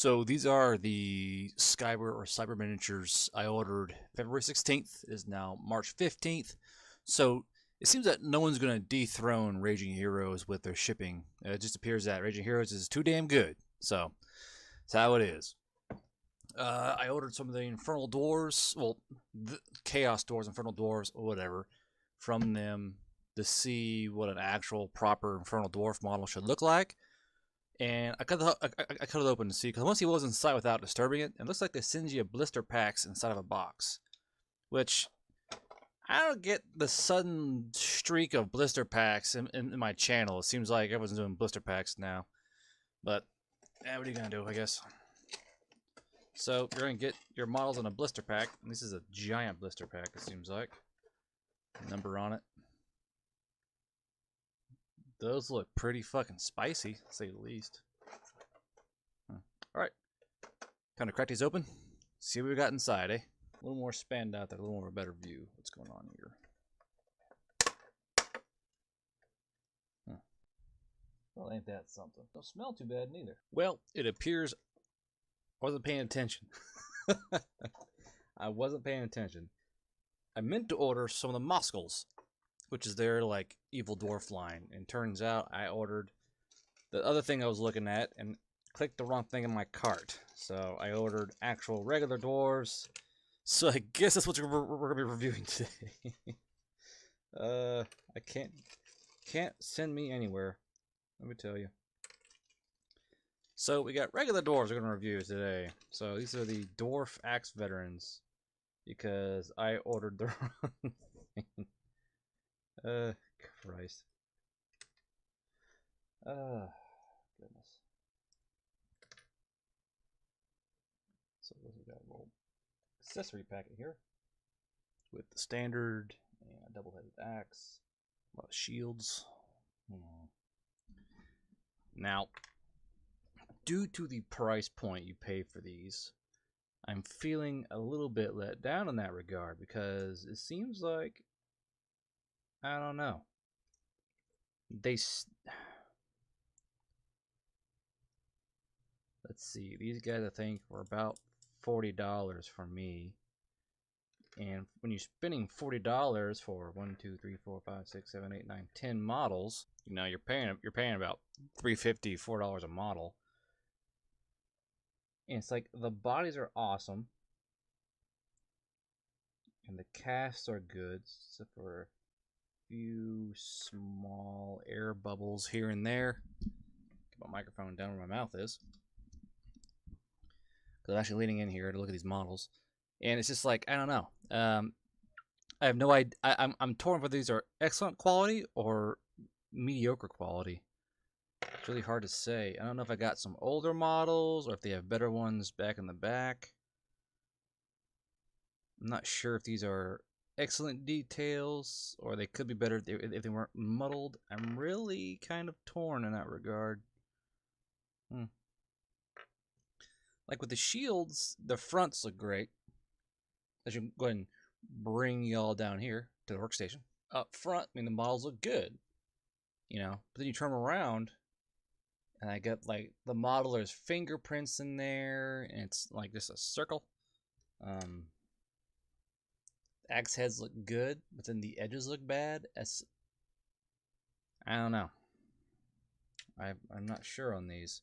So these are the Scibor or Cyber miniatures I ordered February 16th. It is now March 15th. So it seems that no one's going to dethrone Raging Heroes with their shipping. It just appears that Raging Heroes is too damn good. So that's how it is. I ordered some of the Infernal Dwarves, well, the Chaos Dwarves, Infernal Dwarves, or whatever, from them to see what an actual proper Infernal Dwarf model should look like. And I cut it open to see, because once he was inside without disturbing it, it looks like they send you blister packs inside of a box. Which, I don't get the sudden streak of blister packs in my channel. It seems like everyone's doing blister packs now. But, what are you going to do, I guess? So, you're going to get your models in a blister pack. This is a giant blister pack, it seems like. Number on it. Those look pretty fucking spicy, to say the least. Alright. Time to crack these open. See what we got inside, eh? A little more spanned out there, a little more of a better view. What's going on here? Well, ain't that something? Don't smell too bad neither. Well, it appears I wasn't paying attention. I wasn't paying attention. I meant to order some of the Moskals, which is their like evil dwarf line, and turns out I ordered the other thing I was looking at and clicked the wrong thing in my cart. So I ordered actual regular dwarves. So I guess that's what we're gonna be reviewing today. I can't send me anywhere. Let me tell you. So we got regular dwarves we're gonna review today. So these are the Dwarf Axe Veterans, because I ordered the wrong thing. Christ. Goodness. So we got a little accessory packet here with the standard and a double-headed axe, a lot of shields. Now, due to the price point you pay for these, I'm feeling a little bit let down in that regard, because it seems like, I don't know, let's see, these guys I think were about $40 for me. And when you're spending $40 for 1, 2, 3, 4, 5, 6, 7, 8, 9, 10 models, you know, you're paying about $3.50, $4 a model. And it's like the bodies are awesome, and the casts are good, except for a few small air bubbles here and there. Get my microphone down where my mouth is, because I'm actually leaning in here to look at these models, and it's just like, I don't know. I have no idea. I'm torn whether these are excellent quality or mediocre quality. It's really hard to say. I don't know if I got some older models or if they have better ones back in the back. I'm not sure if these are excellent details or they could be better if they weren't muddled. I'm really kind of torn in that regard. Like with the shields, the fronts look great. I should go ahead and bring y'all down here to the workstation. Up front, I mean, the models look good, you know, but then you turn around and I got like the modeler's fingerprints in there, and it's like just a circle. Axe heads look good, but then the edges look bad. I don't know. I'm not sure on these.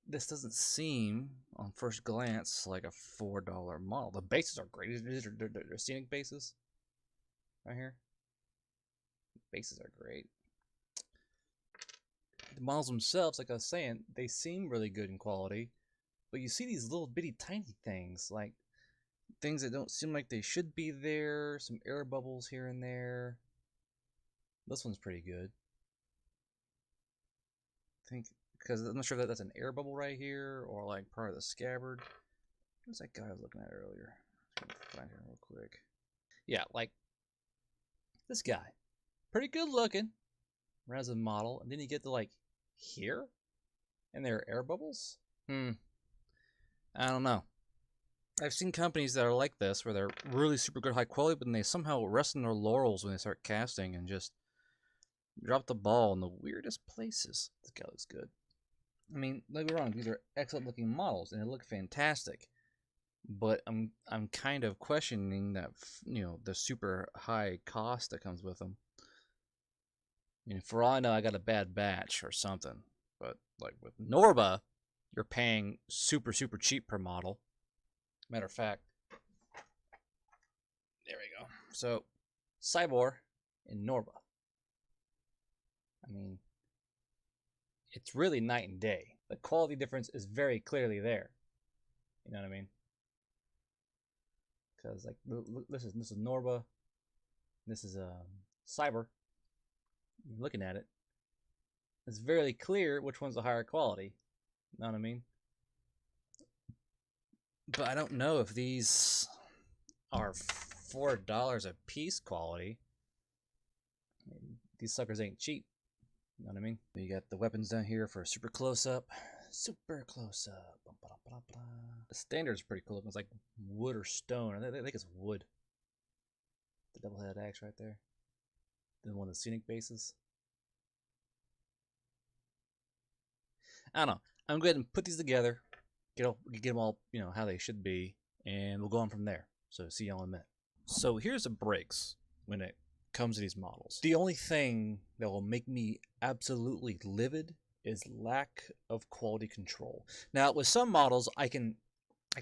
This doesn't seem, on first glance, like a $4 model. The bases are great. These are they're scenic bases. Right here. The bases are great. The models themselves, like I was saying, they seem really good in quality. But you see these little bitty tiny things, like things that don't seem like they should be there. Some air bubbles here and there. This one's pretty good. I think, because I'm not sure that that's an air bubble right here or like part of the scabbard. What's that guy I was looking at earlier? Let's find him real quick. Yeah, like this guy. Pretty good looking as a model. And then you get to like here and there are air bubbles. I don't know. I've seen companies that are like this, where they're really super good high quality, but then they somehow rest in their laurels when they start casting and just Drop the ball in the weirdest places. This guy looks good. I mean, don't get me wrong, these are excellent looking models and they look fantastic. But I'm kind of questioning that, the super high cost that comes with them. I mean, for all I know, I got a bad batch or something. But like with Norba, you're paying super cheap per model. Matter of fact, there we go. So, Scibor and Norba. I mean, it's really night and day. The quality difference is very clearly there. You know what I mean? Because like this is Norba, this is Scibor. You're looking at it, it's very clear which one's the higher quality. You know what I mean? But I don't know if these are $4 a piece quality. I mean, these suckers ain't cheap. You know what I mean? You got the weapons down here for a super close up. Super close up. The standard's pretty cool. It's like wood or stone. I think it's wood. The double-headed axe right there. Then one of the scenic bases. I don't know. I'm going to put these together, get them all, how they should be, and we'll go on from there. So see y'all in a minute. So here's the breaks when it comes to these models. The only thing that will make me absolutely livid is lack of quality control. Now with some models I can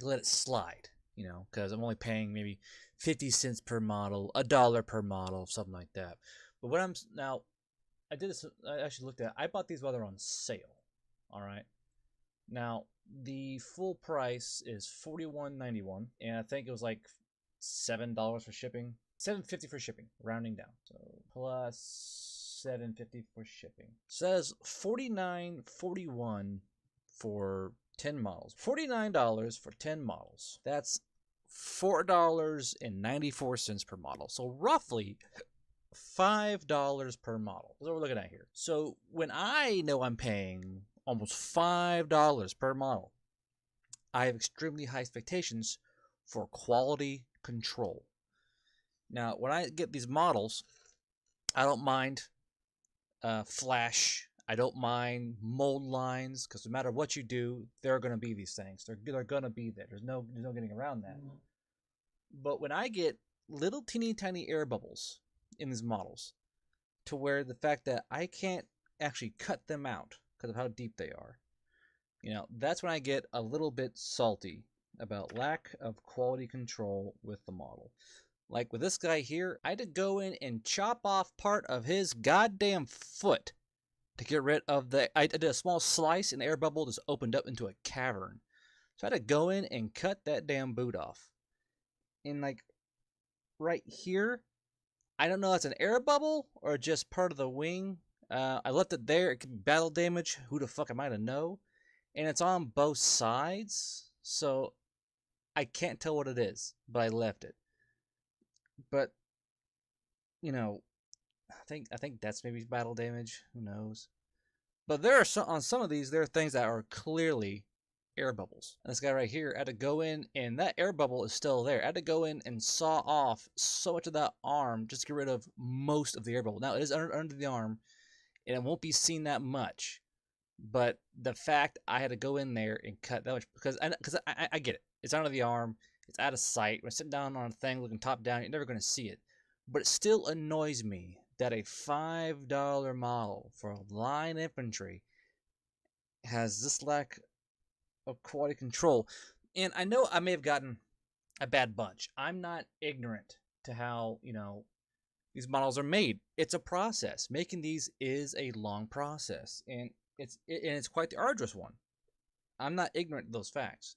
let it slide, because I'm only paying maybe 50 cents per model, $1 per model, something like that. But what I did this, I actually looked at, I bought these while they're on sale. All right. Now the full price is $41.91, and I think it was like $7 for shipping, $7.50 for shipping, rounding down. So plus $7.50 for shipping. Says $49.41 for 10 models. $49 for 10 models. That's $4.94 per model. So roughly $5 per model. That's what we're looking at here. So when I know I'm paying almost $5 per model, I have extremely high expectations for quality control. Now, when I get these models, I don't mind flash. I don't mind mold lines, because no matter what you do, there are going to be these things. They're going to be there. There's no getting around that. Mm-hmm. But when I get little teeny tiny air bubbles in these models, to where the fact that I can't actually cut them out because of how deep they are, that's when I get a little bit salty about lack of quality control with the model. Like with this guy here, I had to go in and chop off part of his goddamn foot to get rid of I did a small slice and the air bubble just opened up into a cavern. So I had to go in and cut that damn boot off. And like right here, I don't know if it's an air bubble or just part of the wing. I left it there. It could be battle damage. Who the fuck am I to know? And it's on both sides, so I can't tell what it is, but I left it. But I think that's maybe battle damage. Who knows? But there are on some of these, there are things that are clearly air bubbles. And this guy right here, I had to go in, and that air bubble is still there. I had to go in and saw off so much of that arm just to get rid of most of the air bubble. Now it is under the arm, and it won't be seen that much. But the fact I had to go in there and cut that much, because I get it. It's under the arm. It's out of sight. When I sit down on a thing looking top down, you're never going to see it. But it still annoys me that a $5 model for line infantry has this lack of quality control. And I know I may have gotten a bad bunch. I'm not ignorant to how, these models are made. It's a process. Making these is a long process, and it's quite the arduous one. I'm not ignorant to those facts.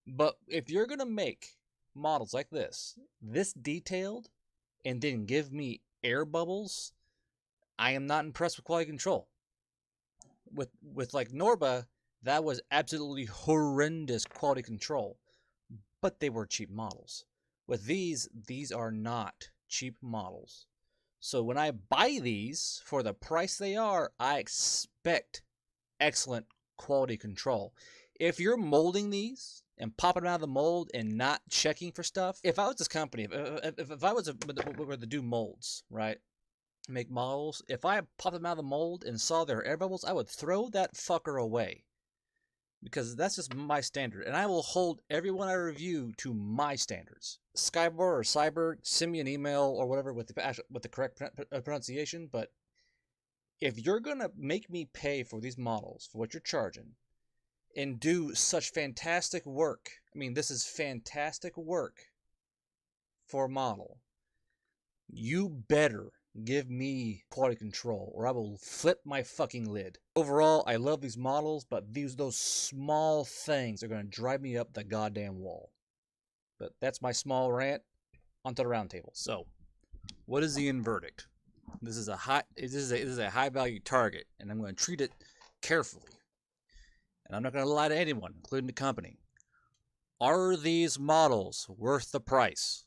But if you're going to make models like this detailed, and then give me air bubbles, I am not impressed with quality control. With like Norba, that was absolutely horrendous quality control, but they were cheap models. With these are not cheap models. So when I buy these for the price they are, I expect excellent quality control. If you're molding these and popping them out of the mold and not checking for stuff, if I was this company, if I was were to do molds, right? make models, if I popped them out of the mold and saw their air bubbles, I would throw that fucker away. Because that's just my standard, and I will hold everyone I review to my standards. Scibor or Cyber, send me an email or whatever with the correct pronunciation, but if you're going to make me pay for these models, for what you're charging, and do such fantastic work, I mean, this is fantastic work for a model, you better give me quality control or I will flip my fucking lid. Overall, I love these models, but those small things are going to drive me up the goddamn wall. But that's my small rant. Onto the round table. So, what is the end verdict? This is a high value target, and I'm going to treat it carefully. And I'm not going to lie to anyone, including the company. Are these models worth the price?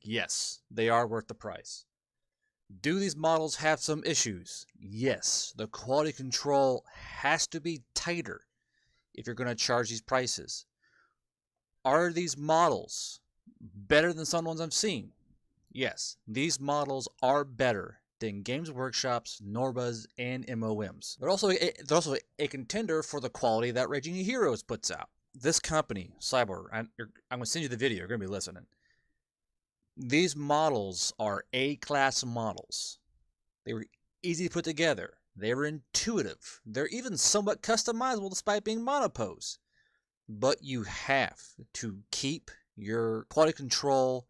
Yes, they are worth the price. Do these models have some issues? Yes, the quality control has to be tighter if you're going to charge these prices. Are these models better than some ones I've seen? Yes, these models are better than Games Workshop's, Norbas, and MOMs. They're also a contender for the quality that Raging Heroes puts out. This company, Scibor, I'm going to send you the video. You're going to be listening. These models are A-class models. They were easy to put together. They were intuitive. They're even somewhat customizable despite being monopose. But you have to keep your quality control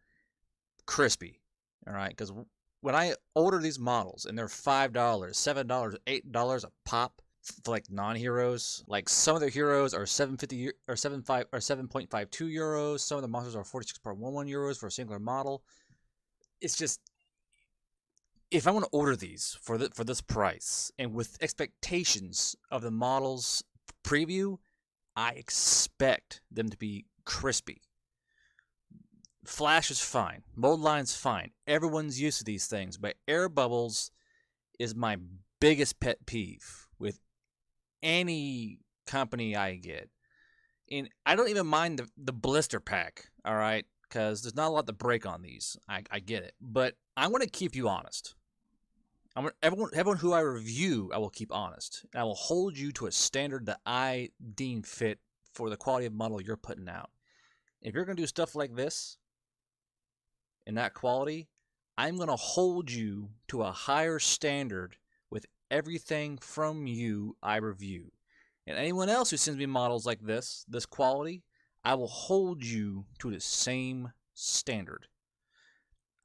crispy. Alright, because when I order these models and they're $5, $7, $8 a pop for like non-heroes, like some of their heroes are 7.52 euros, some of the monsters are 46.11 euros for a singular model. It's just, if I want to order these for this price and with expectations of the model's preview, I expect them to be crispy. Flash is fine. Mold line's fine. Everyone's used to these things, but air bubbles is my biggest pet peeve with any company I get. And I don't even mind the blister pack, all right? Because there's not a lot to break on these. I get it. But I want to keep you honest. Everyone who I review, I will keep honest. And I will hold you to a standard that I deem fit for the quality of model you're putting out. If you're going to do stuff like this, in that quality, I'm going to hold you to a higher standard with everything from you I review. And anyone else who sends me models like this quality, I will hold you to the same standard.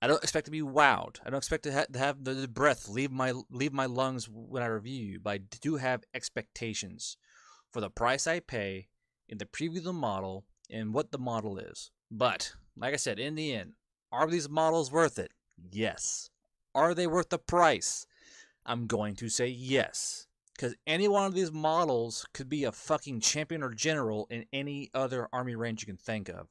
I don't expect to be wowed. I don't expect to have the breath leave my lungs when I review you, but I do have expectations for the price I pay in the preview of the model and what the model is. But, like I said, in the end, are these models worth it? Yes. Are they worth the price? I'm going to say yes. Because any one of these models could be a fucking champion or general in any other army range you can think of.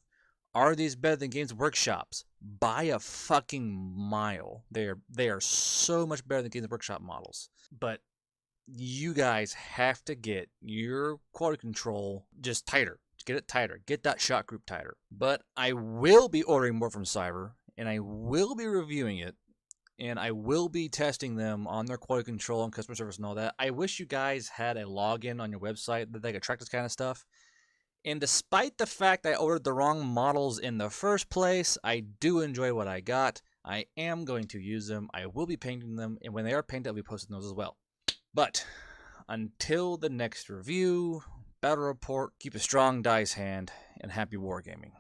Are these better than Games Workshop's? By a fucking mile. They are so much better than Games Workshop models. But you guys have to get your quality control just tighter. Get it tighter. Get that shot group tighter. But I will be ordering more from Scibor, and I will be reviewing it, and I will be testing them on their quality control and customer service and all that. I wish you guys had a login on your website that they could track this kind of stuff. And despite the fact I ordered the wrong models in the first place, I do enjoy what I got. I am going to use them. I will be painting them, and when they are painted, I'll be posting those as well. But until the next review, battle report, keep a strong dice hand, and happy wargaming.